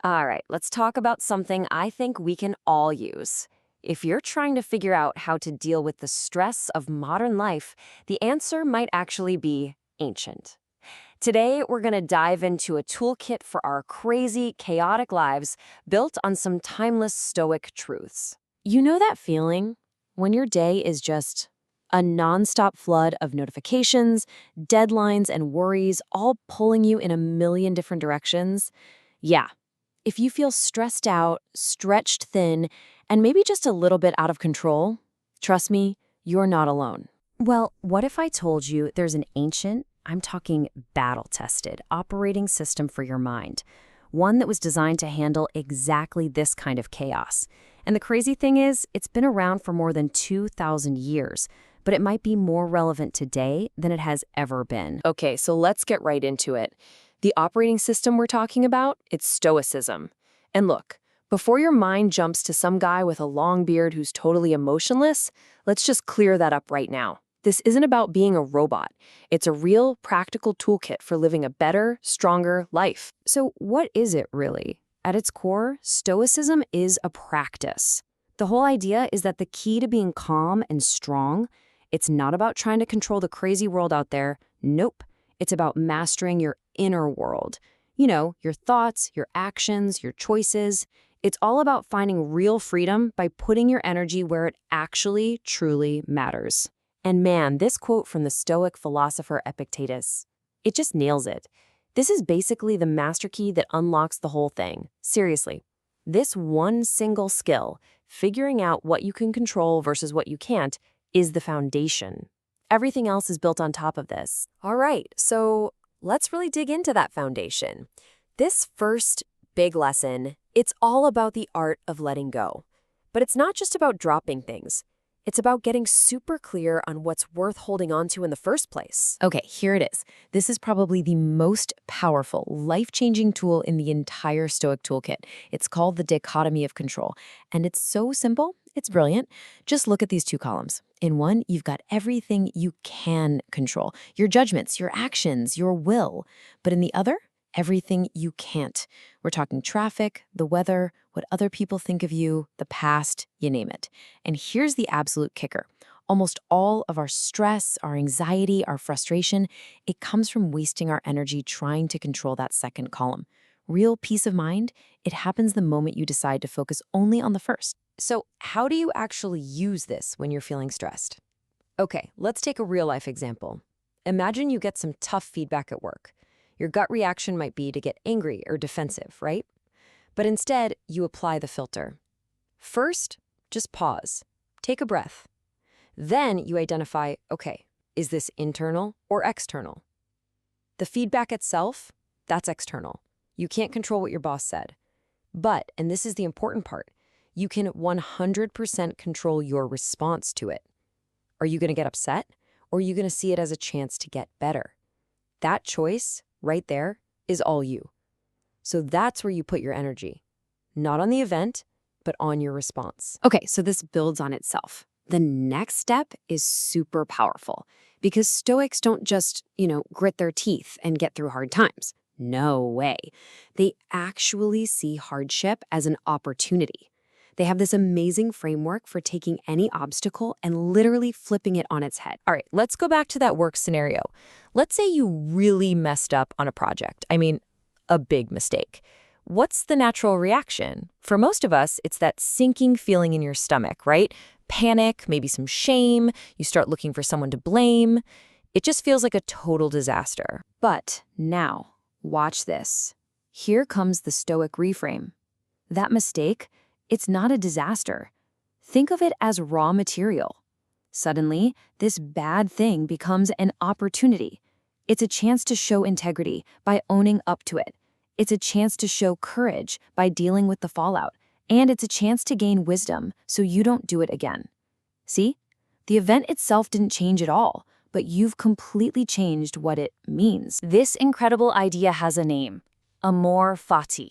All right, let's talk about something I think we can all use. If you're trying to figure out how to deal with the stress of modern life, the answer might actually be ancient. Today, we're going to dive into a toolkit for our crazy, chaotic lives built on some timeless Stoic truths. You know that feeling when your day is just a nonstop flood of notifications, deadlines, and worries all pulling you in a million different directions? Yeah. If you feel stressed out, stretched thin, and maybe just a little bit out of control, trust me, you're not alone. Well, what if I told you there's an ancient, I'm talking battle-tested, operating system for your mind? One that was designed to handle exactly this kind of chaos. And the crazy thing is, it's been around for more than 2,000 years, but it might be more relevant today than it has ever been. Okay, so let's get right into it. The operating system we're talking about, it's Stoicism. And look, before your mind jumps to some guy with a long beard who's totally emotionless, let's just clear that up right now. This isn't about being a robot. It's a real, practical toolkit for living a better, stronger life. So what is it really? At its core, Stoicism is a practice. The whole idea is that the key to being calm and strong, it's not about trying to control the crazy world out there. Nope. It's about mastering your inner world. You know, your thoughts, your actions, your choices. It's all about finding real freedom by putting your energy where it actually, truly matters. And man, this quote from the Stoic philosopher Epictetus, it just nails it. This is basically the master key that unlocks the whole thing. Seriously, this one single skill, figuring out what you can control versus what you can't, is the foundation. Everything else is built on top of this. All right, so let's really dig into that foundation. This first big lesson, it's all about the art of letting go. But it's not just about dropping things. It's about getting super clear on what's worth holding on to in the first place. Okay, here it is. This is probably the most powerful, life-changing tool in the entire Stoic toolkit. It's called the dichotomy of control. And it's so simple, it's brilliant. Just look at these two columns. In one, you've got everything you can control. Your judgments, your actions, your will. But in the other, everything you can't. We're talking traffic, the weather, what other people think of you, the past, you name it. And here's the absolute kicker. Almost all of our stress, our anxiety, our frustration, it comes from wasting our energy trying to control that second column. Real peace of mind, it happens the moment you decide to focus only on the first. So how do you actually use this when you're feeling stressed? Okay, let's take a real-life example. Imagine you get some tough feedback at work. Your gut reaction might be to get angry or defensive, right? But instead, you apply the filter. First, just pause. Take a breath. Then you identify, okay, is this internal or external? The feedback itself, that's external. You can't control what your boss said. But, and this is the important part, you can 100% control your response to it. Are you going to get upset, or are you going to see it as a chance to get better? That choice, right there, is all you. So that's where you put your energy. Not on the event, but on your response. Okay, so this builds on itself. The next step is super powerful because Stoics don't just, grit their teeth and get through hard times. No way. They actually see hardship as an opportunity. They have this amazing framework for taking any obstacle and literally flipping it on its head. All right, let's go back to that work scenario. Let's say you really messed up on a project. I mean, a big mistake. What's the natural reaction? For most of us, it's that sinking feeling in your stomach, right? Panic, maybe some shame. You start looking for someone to blame. It just feels like a total disaster. But now, watch this. Here comes the Stoic reframe. That mistake, it's not a disaster. Think of it as raw material. Suddenly, this bad thing becomes an opportunity. It's a chance to show integrity by owning up to it. It's a chance to show courage by dealing with the fallout. And it's a chance to gain wisdom so you don't do it again. See? The event itself didn't change at all, but you've completely changed what it means. This incredible idea has a name, amor fati.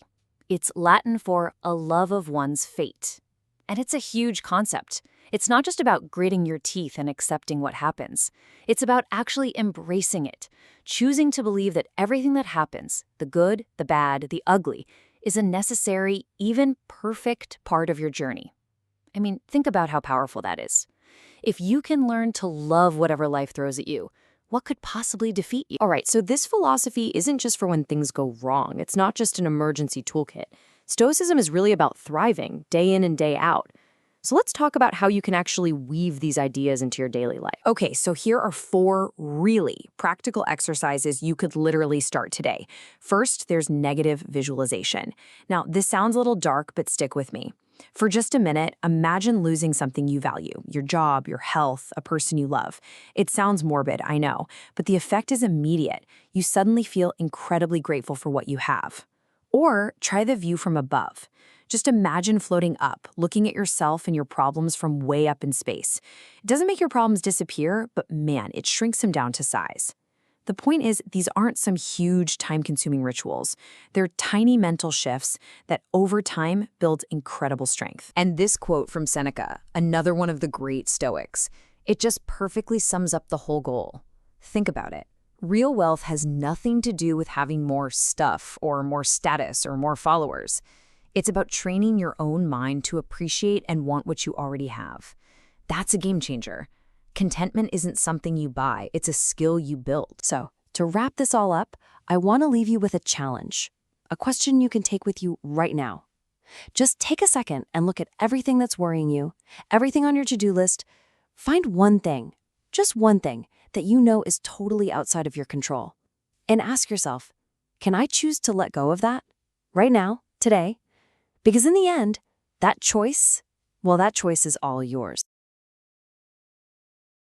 It's Latin for a love of one's fate. And it's a huge concept. It's not just about gritting your teeth and accepting what happens. It's about actually embracing it, choosing to believe that everything that happens, the good, the bad, the ugly, is a necessary, even perfect part of your journey. I mean, think about how powerful that is. If you can learn to love whatever life throws at you, what could possibly defeat you? All right, so this philosophy isn't just for when things go wrong. It's not just an emergency toolkit. Stoicism is really about thriving, day in and day out. So let's talk about how you can actually weave these ideas into your daily life. Okay, so here are 4 really practical exercises you could literally start today. First, there's negative visualization. Now, this sounds a little dark, but stick with me. For just a minute, imagine losing something you value, your job, your health, a person you love. It sounds morbid, I know, but the effect is immediate. You suddenly feel incredibly grateful for what you have. Or try the view from above. Just imagine floating up, looking at yourself and your problems from way up in space. It doesn't make your problems disappear, but man, it shrinks them down to size. The point is, these aren't some huge, time-consuming rituals. They're tiny mental shifts that, over time, build incredible strength. And this quote from Seneca, another one of the great Stoics, it just perfectly sums up the whole goal. Think about it. Real wealth has nothing to do with having more stuff or more status or more followers. It's about training your own mind to appreciate and want what you already have. That's a game changer. Contentment isn't something you buy, it's a skill you build. So, to wrap this all up, I want to leave you with a challenge, a question you can take with you right now. Just take a second and look at everything that's worrying you, everything on your to-do list. Find one thing, just one thing, that you know is totally outside of your control. And ask yourself, can I choose to let go of that? Right now, today? Because in the end, that choice is all yours.